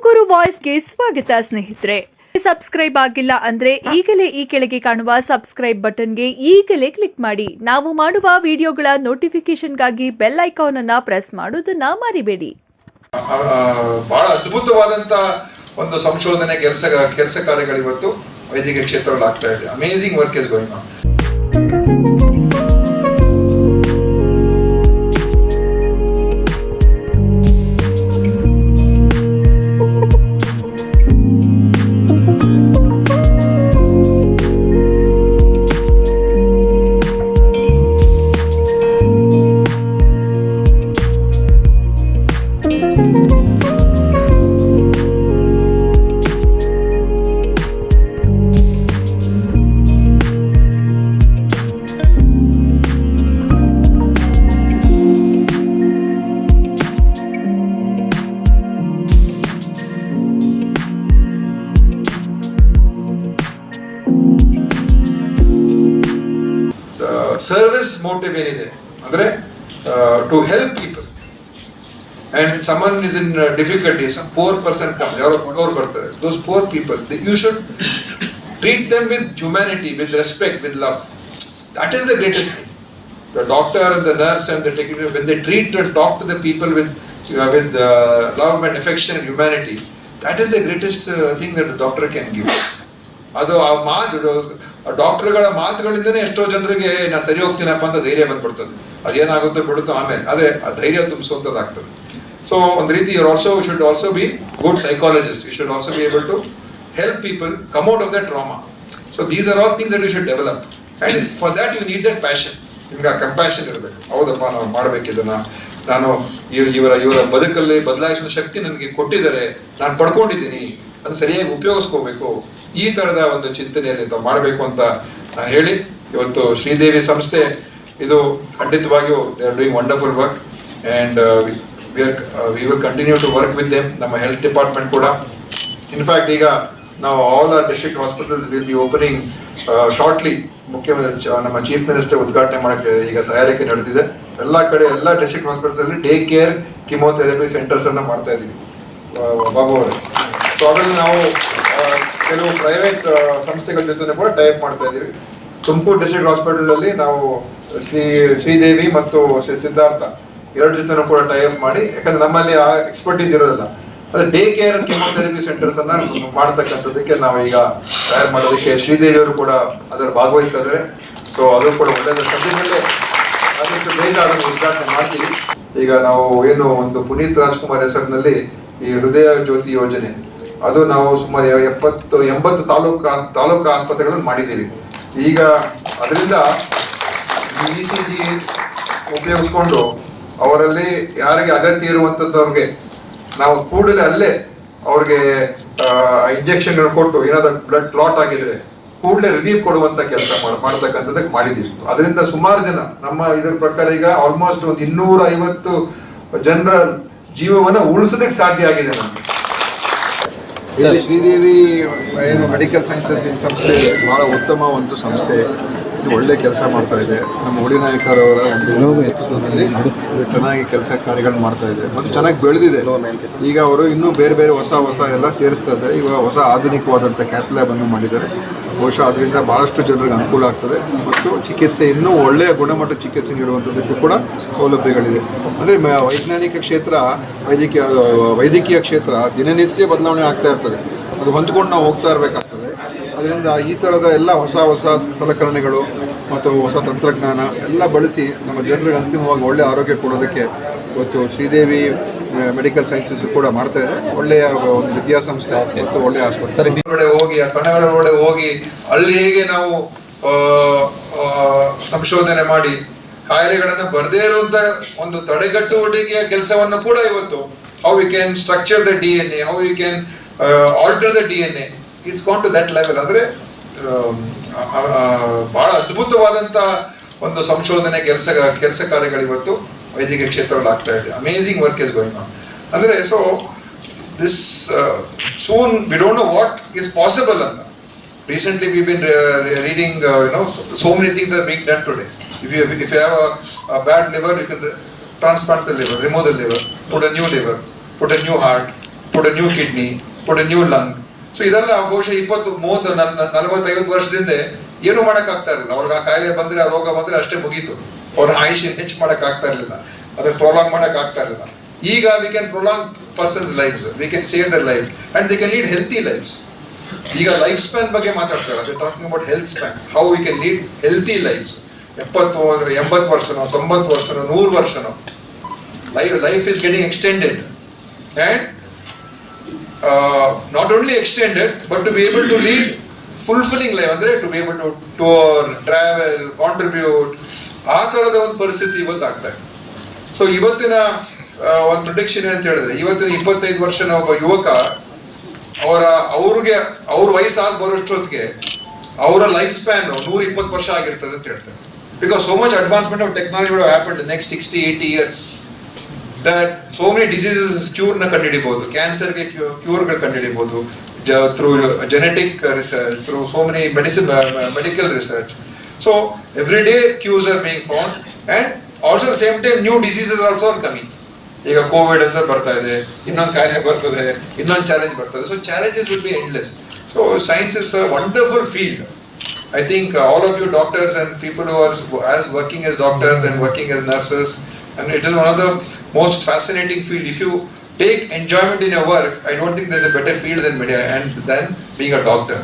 ತುಮಕೂರು ವಾಯ್ಸ್ಗೆ ಸ್ವಾಗತ ಸ್ನೇಹಿತರೆ. ಸಬ್ಸ್ಕ್ರೈಬ್ ಆಗಿಲ್ಲ ಅಂದ್ರೆ ಈಗಲೇ ಈ ಕೆಳಗೆ ಕಾಣುವ ಸಬ್ಸ್ಕ್ರೈಬ್ ಬಟನ್ಗೆ ಈಗಲೇ ಕ್ಲಿಕ್ ಮಾಡಿ. ನಾವು ಮಾಡುವ ವಿಡಿಯೋಗಳ ನೋಟಿಫಿಕೇಶನ್ಗಾಗಿ ಬೆಲ್ ಐಕಾನ್ ಅನ್ನ ಪ್ರೆಸ್ ಮಾಡೋದನ್ನ ಮರಿಬೇಡಿ. ಬಹಳ ಅದ್ಭುತವಾದಂತ ಒಂದು ಸಂಶೋಧನೆ ಕೆಲಸ ಕಾರ್ಯಗಳು ಇವತ್ತು ವೈದ್ಯಕೀಯ ಕ್ಷೇತ್ರದಲ್ಲಿ ಆಗ್ತಾ ಇದೆ. Amazing work is going on. Service motive ಏನಿದೆ ಅಂದ್ರೆ to help people and someone is in difficulty, some poor person comes, ಯಾರೋ ಬಡವರು ಬರ್ತಾರೆ, those poor people you should treat them with humanity, with respect, with love. That is the greatest thing. The doctor and the nurse and the technician, when they treat and talk to the people with love and affection and humanity, that is the greatest thing that the doctor can give. ಅದು ಆ ಮಾತು ಡಾಕ್ಟರ್ಗಳ ಮಾತುಗಳಿಂದನೇ ಎಷ್ಟೋ ಜನರಿಗೆ ನಾ ಸರಿ ಹೋಗ್ತೀನಪ್ಪ ಅಂತ ಧೈರ್ಯ ಬಂದ್ಬಿಡ್ತದೆ. ಅದೇನಾಗುತ್ತೋ ಬಿಡುತ್ತೋ ಆಮೇಲೆ, ಆದರೆ ಆ ಧೈರ್ಯ ತುಂಬಿಸುವಂಥದ್ದಾಗ್ತದೆ. ಸೊ ಒಂದು ರೀತಿ should also be good psychologist. You should also be able to help people come out of the trauma. So these are all things that you should develop, and for that you need that passion. ನಿಮ್ಗೆ ಆ compassion ಇರಬೇಕು. ಹೌದಪ್ಪ, ನಾವು ಮಾಡಬೇಕಿದ್ದನ್ನು, ನಾನು ಇವರ ಬದುಕಲ್ಲಿ ಬದಲಾಯಿಸುವ ಶಕ್ತಿ ನನಗೆ ಕೊಟ್ಟಿದ್ದಾರೆ, ನಾನು ಪಡ್ಕೊಂಡಿದ್ದೀನಿ, ಅದನ್ನು ಸರಿಯಾಗಿ ಉಪಯೋಗಿಸ್ಕೋಬೇಕು. ಈ ಥರದ ಒಂದು ಚಿಂತನೆಯಲ್ಲಿ ತಾವು ಮಾಡಬೇಕು ಅಂತ ನಾನು ಹೇಳಿ, ಇವತ್ತು ಶ್ರೀದೇವಿ ಸಂಸ್ಥೆ ಇದು ಖಂಡಿತವಾಗಿಯೂ they are doing wonderful work, and we will continue to work with them. ನಮ್ಮ ಹೆಲ್ತ್ ಡಿಪಾರ್ಟ್ಮೆಂಟ್ ಕೂಡ, ಇನ್ಫ್ಯಾಕ್ಟ್ ಈಗ ನಾವು all our district hospitals will be opening shortly. ನಮ್ಮ ಚೀಫ್ ಮಿನಿಸ್ಟರ್ ಉದ್ಘಾಟನೆ ಮಾಡೋಕ್ಕೆ ಈಗ ತಯಾರಿಕೆ ನಡೆದಿದೆ. ಎಲ್ಲ ಕಡೆ ಎಲ್ಲ ಡಿಸ್ಟ್ರಿಕ್ಟ್ ಹಾಸ್ಪಿಟಲ್ಸಲ್ಲಿ ಡೇ ಕೇರ್ ಕಿಮೋಥೆರಪಿ ಸೆಂಟರ್ಸನ್ನು ಮಾಡ್ತಾ ಇದ್ದೀವಿ ಬಾಬು ಅವರೇ. ಸೊ ಅದರಲ್ಲಿ ನಾವು ಕೆಲವು ಪ್ರೈವೇಟ್ ಸಂಸ್ಥೆಗಳ ಜೊತೆ ಕೂಡ ಟೈಪ್ ಮಾಡ್ತಾ ಇದ್ದೀವಿ. ತುಮಕೂರು ಡಿಸ್ಟ್ರಿಕ್ಟ್ ಹಾಸ್ಪಿಟಲಲ್ಲಿ ನಾವು ಶ್ರೀದೇವಿ ಮತ್ತು ಸಿದ್ಧಾರ್ಥ ಎರಡು ಜೊತೆ ಕೂಡ ಟೈಪ್ ಮಾಡಿ, ಯಾಕಂದ್ರೆ ನಮ್ಮಲ್ಲಿ ಆ ಎಕ್ಸ್ಪರ್ಟೀಸ್ ಇರೋದಿಲ್ಲ, ಅದು ಡೇ ಕೇರ್ ಕಿಮೋಥೆರಪಿ ಸೆಂಟರ್ಸ್ ಅನ್ನ ಮಾಡ್ತಕ್ಕಂಥದ್ದಕ್ಕೆ ನಾವು ಈಗ ತಯಾರು ಮಾಡೋದಕ್ಕೆ ಶ್ರೀದೇವಿ ಅವರು ಕೂಡ ಅದರ ಭಾಗವಹಿಸ್ತಾ ಇದ್ದಾರೆ. ಸೊ ಅದು ಕೂಡ ಒಳ್ಳೆಯದು. ಸದ್ಯದಲ್ಲೇ ಆದಷ್ಟು ಬೇಗ ಅದನ್ನು ಉದ್ಘಾಟನೆ ಮಾಡ್ತೀವಿ. ಈಗ ನಾವು ಏನು ಒಂದು ಪುನೀತ್ ರಾಜ್ಕುಮಾರ್ ಹೆಸರಿನಲ್ಲಿ ಈ ಹೃದಯ ಜ್ಯೋತಿ ಯೋಜನೆ, ಅದು ನಾವು ಸುಮಾರು 70-80 ತಾಲೂಕು ಆಸ್ಪತ್ರೆಗಳನ್ನು ಮಾಡಿದ್ದೀವಿ. ಈಗ ಅದರಿಂದ ECG ಉಪಯೋಗಿಸ್ಕೊಂಡು ಅವರಲ್ಲಿ ಯಾರಿಗೆ ಅಗತ್ಯ ಇರುವಂಥದ್ದವ್ರಿಗೆ ನಾವು ಕೂಡಲೇ ಅಲ್ಲೇ ಅವ್ರಿಗೆ ಇಂಜೆಕ್ಷನ್ಗಳು ಕೊಟ್ಟು, ಏನಾದರೂ ಬ್ಲಡ್ ಕ್ಲಾಟ್ ಆಗಿದ್ರೆ ಕೂಡಲೇ ರಿಲೀಫ್ ಕೊಡುವಂಥ ಕೆಲಸ ಮಾಡ್ತಕ್ಕಂಥದ್ದಕ್ಕೆ ಮಾಡಿದ್ದೀವಿ. ಅದರಿಂದ ಸುಮಾರು ಜನ, ನಮ್ಮ ಇದರ ಪ್ರಕಾರ ಈಗ ಆಲ್ಮೋಸ್ಟ್ ಒಂದು 250 ಜನರ ಜೀವವನ್ನು ಉಳಿಸೋದಕ್ಕೆ ಸಾಧ್ಯ ಆಗಿದೆ ನಮಗೆ. ಇಲ್ಲಿ ಶ್ರೀದೇವಿ ಏನು ಮೆಡಿಕಲ್ ಸೈನ್ಸಸ್ ಸಂಸ್ಥೆ ಭಾಳ ಉತ್ತಮ ಒಂದು ಸಂಸ್ಥೆ, ಇದು ಒಳ್ಳೆ ಕೆಲಸ ಮಾಡ್ತಾ ಇದೆ. ನಮ್ಮ ಉಳಿನಾಯಕರವರ ಒಂದು ನೇತೃತ್ವದಲ್ಲಿ ಇದು ಚೆನ್ನಾಗಿ ಕೆಲಸ ಕಾರ್ಯಗಳು ಮಾಡ್ತಾ ಇದೆ ಮತ್ತು ಚೆನ್ನಾಗಿ ಬೆಳೆದಿದೆ. ಈಗ ಅವರು ಇನ್ನೂ ಬೇರೆ ಬೇರೆ ಹೊಸ ಎಲ್ಲ ಸೇರಿಸ್ತಾ ಇದ್ದಾರೆ. ಇವಾಗ ಹೊಸ ಆಧುನಿಕವಾದಂಥ ಕ್ಯಾಥ್ ಲ್ಯಾಬನ್ನು ಮಾಡಿದ್ದಾರೆ. ಬಹುಶಃ ಅದರಿಂದ ಭಾಳಷ್ಟು ಜನರಿಗೆ ಅನುಕೂಲ ಆಗ್ತದೆ ಮತ್ತು ಚಿಕಿತ್ಸೆ ಇನ್ನೂ ಒಳ್ಳೆಯ ಗುಣಮಟ್ಟ ಚಿಕಿತ್ಸೆ ನೀಡುವಂಥದ್ದಕ್ಕೂ ಕೂಡ ಸೌಲಭ್ಯಗಳಿದೆ. ಅಂದರೆ ವೈಜ್ಞಾನಿಕ ಕ್ಷೇತ್ರ, ವೈದ್ಯಕೀಯ ಕ್ಷೇತ್ರ ದಿನನಿತ್ಯ ಬದಲಾವಣೆ ಆಗ್ತಾ ಇರ್ತದೆ. ಅದು ಹೊಂದ್ಕೊಂಡು ನಾವು ಹೋಗ್ತಾ ಇರಬೇಕಾಗ್ತದೆ. ಅದರಿಂದ ಈ ಥರದ ಎಲ್ಲ ಹೊಸ ಸಲಕರಣೆಗಳು ಮತ್ತು ಹೊಸ ತಂತ್ರಜ್ಞಾನ ಎಲ್ಲ ಬಳಸಿ ನಮ್ಮ ಜನರಿಗೆ ಅಂತಿಮವಾಗಿ ಒಳ್ಳೆಯ ಆರೋಗ್ಯ ಕೊಡೋದಕ್ಕೆ ಇವತ್ತು ಶ್ರೀದೇವಿ ಮೆಡಿಕಲ್ ಸೈನ್ಸಸ್ ಕೂಡ ಮಾಡ್ತಾ ಇದೆ. ಒಳ್ಳೆಯ ಒಂದು ವಿದ್ಯಾಸಂಸ್ಥೆ ಮತ್ತು ಒಳ್ಳೆಯ ಆಸ್ಪತ್ರೆ. ಹೋಗಿ ಆ ಕಣಗಳೊಳಗಡೆ ಹೋಗಿ ಅಲ್ಲಿ ಹೇಗೆ ನಾವು ಸಂಶೋಧನೆ ಮಾಡಿ ಕಾಯಿಲೆಗಳನ್ನು ಬರದೇ ಇರುವಂತ ಒಂದು ತಡೆಗಟ್ಟುವಿಕೆಯ ಕೆಲಸವನ್ನು ಕೂಡ ಇವತ್ತು, how we can structure the DNA, how we can alter the DNA, it's gone to that level. ಅಂದರೆ ಬಹಳ ಅದ್ಭುತವಾದಂಥ ಒಂದು ಸಂಶೋಧನೆ ಕೆಲಸ ಕಾರ್ಯಗಳು ಇವತ್ತು ವೈದ್ಯಕೀಯ ಕ್ಷೇತ್ರದಲ್ಲಿ ಆಗ್ತಾ ಇದೆ. Amazing work is going on. ಅಂದರೆ so this soon we don't know what is possible ಅಂತ. Recently we've been reading, so many things are being done today. If you have a bad liver, you can transplant the liver, remove the liver, put a new liver, put a new heart, put a new kidney, put a new lung. So ಇದೆಲ್ಲ ಬಹುಶಃ 20-30-40-50 ವರ್ಷದಿಂದ ಏನು ಮಾಡೋಕ್ಕಾಗ್ತಾ ಇರಲಿಲ್ಲ. ಅವ್ರಿಗೆ ಆ ಕಾಯಿಲೆ ಬಂದರೆ, ಆ ರೋಗ ಬಂದರೆ ಅಷ್ಟೇ ಮುಗೀತು. ಅವ್ರ ಆಯುಷ್ಯ ಹೆಚ್ಚು ಮಾಡೋಕ್ಕಾಗ್ತಾ ಇರಲಿಲ್ಲ, ಅದನ್ನು ಪ್ರೊಲಾಂಗ್ ಮಾಡೋಕ್ಕಾಗ್ತಾ ಇರಲಿಲ್ಲ. ಈಗ we can prolong persons lives, we can save their life and they can lead healthy lives. ಈಗ ಲೈಫ್ ಸ್ಪ್ಯಾನ್ ಬಗ್ಗೆ ಮಾತಾಡ್ತಾರೆ, ಅದೇ talking about health span, how we can lead healthy lives. 80 ವರ್ಷನೋ 90 ವರ್ಷನೋ 100 ವರ್ಷನೋ life is getting extended, and not only extended but to be able to lead fulfilling life, andre to be able to tour, travel, contribute, ಆ ಥರದ ಒಂದು ಪರಿಸ್ಥಿತಿ ಇವತ್ತು ಆಗ್ತಾ ಇದೆ. ಸೊ ಇವತ್ತಿನ ಒಂದು ಪ್ರಿಡಿಕ್ಷನ್ ಅಂತ ಹೇಳಿದ್ರೆ, ಇವತ್ತಿನ 25 ವರ್ಷದ ಒಬ್ಬ ಯುವಕ ಅವ್ರ ವಯಸ್ಸಾಗಿ ಬರೋಷ್ಟೊತ್ತಿಗೆ ಅವರ ಲೈಫ್ ಸ್ಪ್ಯಾನ್ 120 ವರ್ಷ ಆಗಿರ್ತದೆ ಅಂತ ಹೇಳ್ತಾರೆ. Because so much advancement of technology would have happened in the next 60-80 years that so many diseases ಕ್ಯೂರ್ನ ಕಂಡುಹಿಡಿಬಹುದು, ಕ್ಯಾನ್ಸರ್ಗೆ ಕ್ಯೂರ್ಗಳು ಕಂಡುಹಿಡಿಬಹುದು through genetic research, through so many medical research. So every day cures are being found, and also at the same time new diseases also are coming. ಈಗ Covid ಅಂತ ಬರ್ತಾ ಇದೆ, ಇನ್ನೊಂದು ಕಾಯಿಲೆ ಬರ್ತದೆ, ಇನ್ನೊಂದು ಚಾಲೆಂಜ್ ಬರ್ತದೆ. So challenges will be endless. So science is a wonderful field. I think all of you doctors and people who are working as doctors and working as nurses, and it is one of the most fascinating field. If you take enjoyment in your work, I don't think there's a better field than being a doctor.